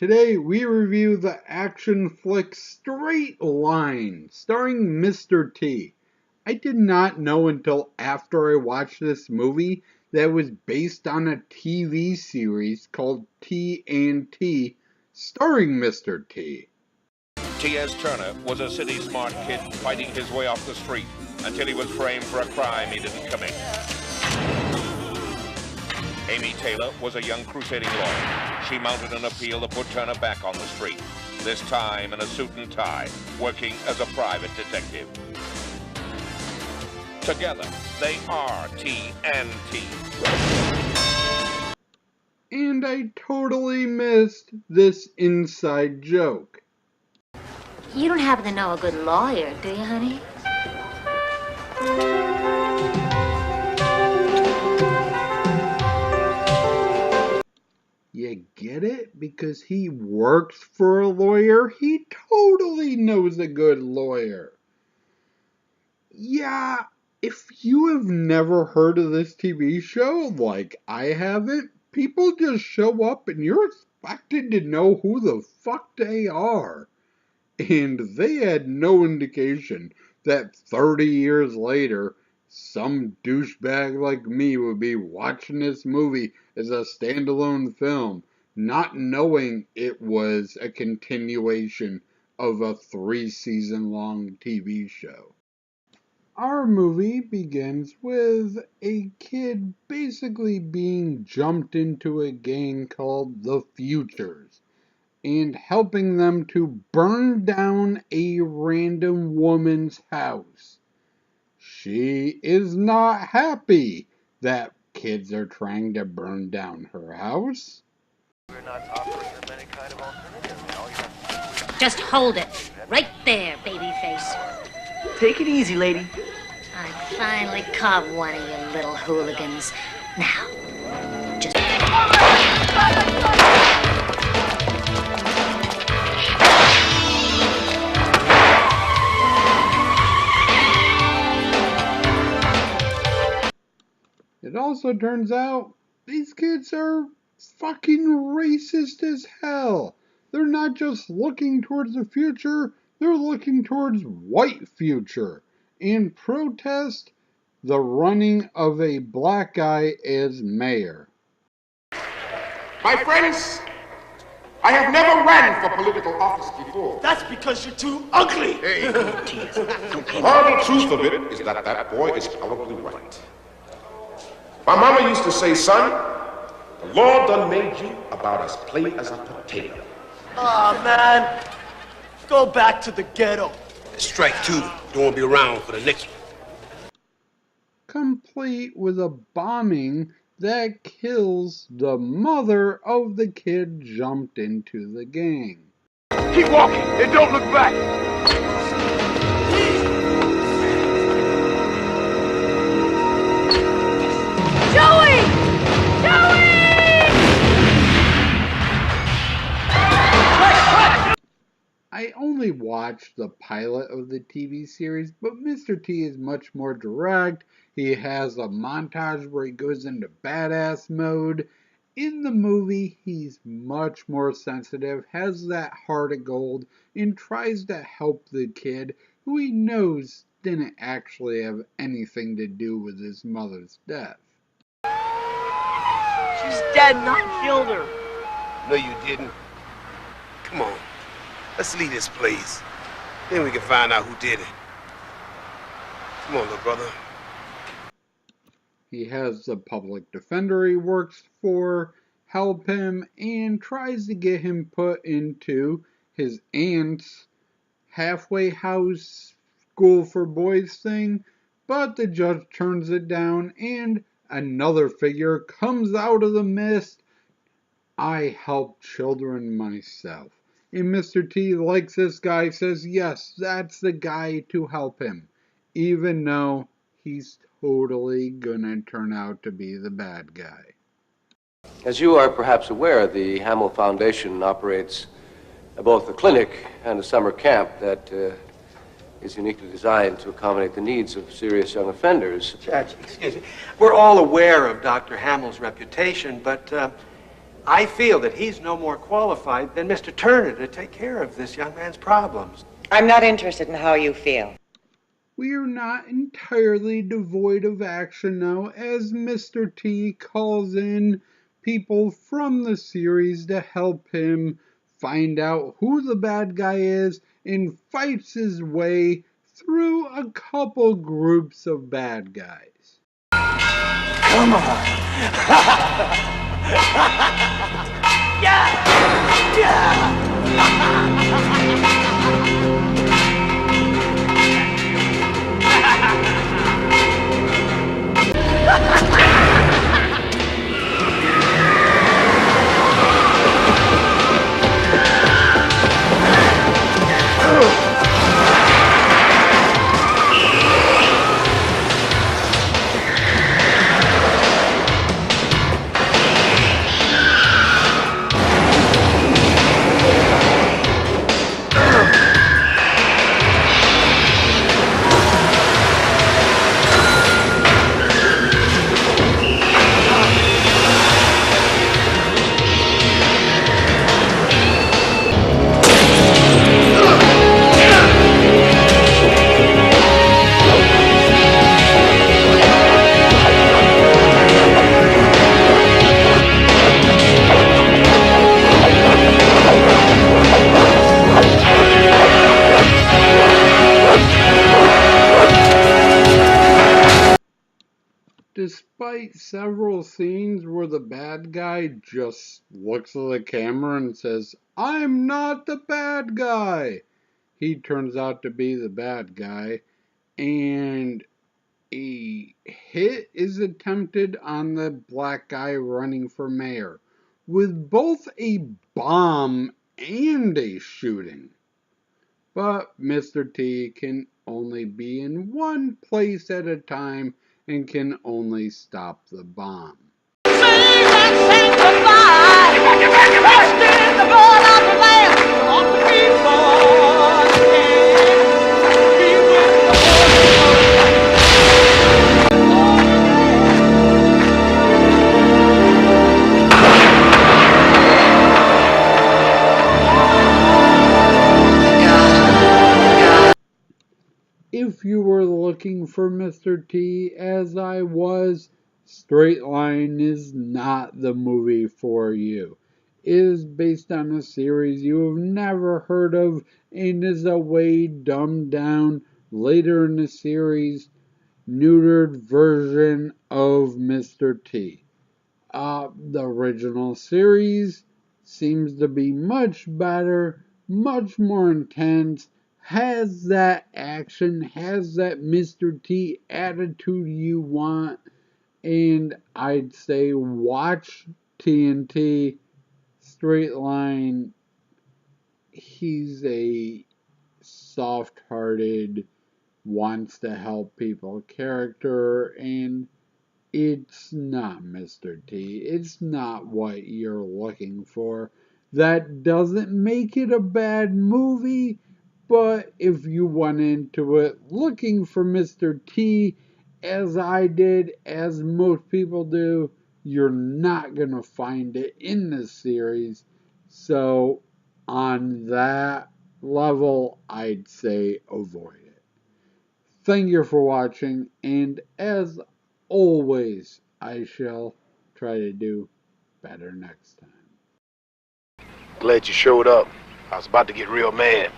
Today we review the action flick Straight Line, starring Mr. T. I did not know until after I watched this movie that it was based on a TV series called TNT, starring Mr. T. T.S. Turner was a city smart kid fighting his way off the street until he was framed for a crime he didn't commit. Amy Taylor was a young crusading lawyer. She mounted an appeal to put Turner back on the street, this time in a suit and tie, working as a private detective. Together, they are TNT. And I totally missed this inside joke. You don't happen to know a good lawyer, do you, honey? You get it? Because he works for a lawyer, he totally knows a good lawyer. Yeah, if you have never heard of this TV show, like I haven't, people just show up and you're expected to know who the fuck they are. And they had no indication that 30 years later, some douchebag like me would be watching this movie as a standalone film, not knowing it was a continuation of a 3-season long TV show. Our movie begins with a kid basically being jumped into a gang called the Futures and helping them to burn down a random woman's house. She is not happy that kids are trying to burn down her house. We're not offering them any kind of alternative. Just hold it. Right there, baby face. Take it easy, lady. I finally caught one of you little hooligans. Now, just... It also turns out these kids are fucking racist as hell. They're not just looking towards the future, they're looking towards white future and protest the running of a black guy as mayor. My friends, I have never ran for political office before. That's because you're too ugly. Hey, the horrible truth of it is that that boy is probably right. My mama used to say, son, the Lord done made you about as plain as a potato. Aw, man. Go back to the ghetto. Strike two. Don't want to be around for the next one. Complete with a bombing that kills the mother of the kid jumped into the gang. Keep walking and don't look back. Joey! Joey! I only watched the pilot of the TV series, but Mr. T is much more direct. He has a montage where he goes into badass mode. In the movie, he's much more sensitive, has that heart of gold, and tries to help the kid who he knows didn't actually have anything to do with his mother's death. She's dead and I killed her. No, you didn't. Come on. Let's leave this place. Then we can find out who did it. Come on, little brother. He has the public defender he works for help him and tries to get him put into his aunt's halfway house school for boys thing, but the judge turns it down and another figure comes out of the mist. I help children myself. And Mr. T likes this guy, says yes, that's the guy to help him, even though he's totally gonna turn out to be the bad guy. As you are perhaps aware, the Hamill Foundation operates both a clinic and a summer camp that is uniquely designed to accommodate the needs of serious young offenders. Judge, excuse me. We're all aware of Dr. Hamill's reputation, but I feel that he's no more qualified than Mr. Turner to take care of this young man's problems. I'm not interested in how you feel. We are not entirely devoid of action now, as Mr. T calls in people from the series to help him find out who the bad guy is and fights his way through a couple groups of bad guys. Come on! Yeah! Despite several scenes where the bad guy just looks at the camera and says, "I'm not the bad guy," he turns out to be the bad guy, and a hit is attempted on the black guy running for mayor, with both a bomb and a shooting. But Mr. T can only be in one place at a time and can only stop the bomb. If you were looking for Mr. T, as I was, Straight Line is not the movie for you. It is based on a series you have never heard of and is a way dumbed down, later in the series, neutered version of Mr. T. The original series seems to be much better, much more intense, has that action, has that Mr. T attitude you want, and I'd say watch TNT. Straight Line, he's a soft-hearted, wants to help people character, and it's not Mr. T. It's not what you're looking for. That doesn't make it a bad movie, but if you went into it looking for Mr. T, as I did, as most people do, you're not going to find it in this series. So, on that level, I'd say avoid it. Thank you for watching, and as always, I shall try to do better next time. Glad you showed up. I was about to get real mad.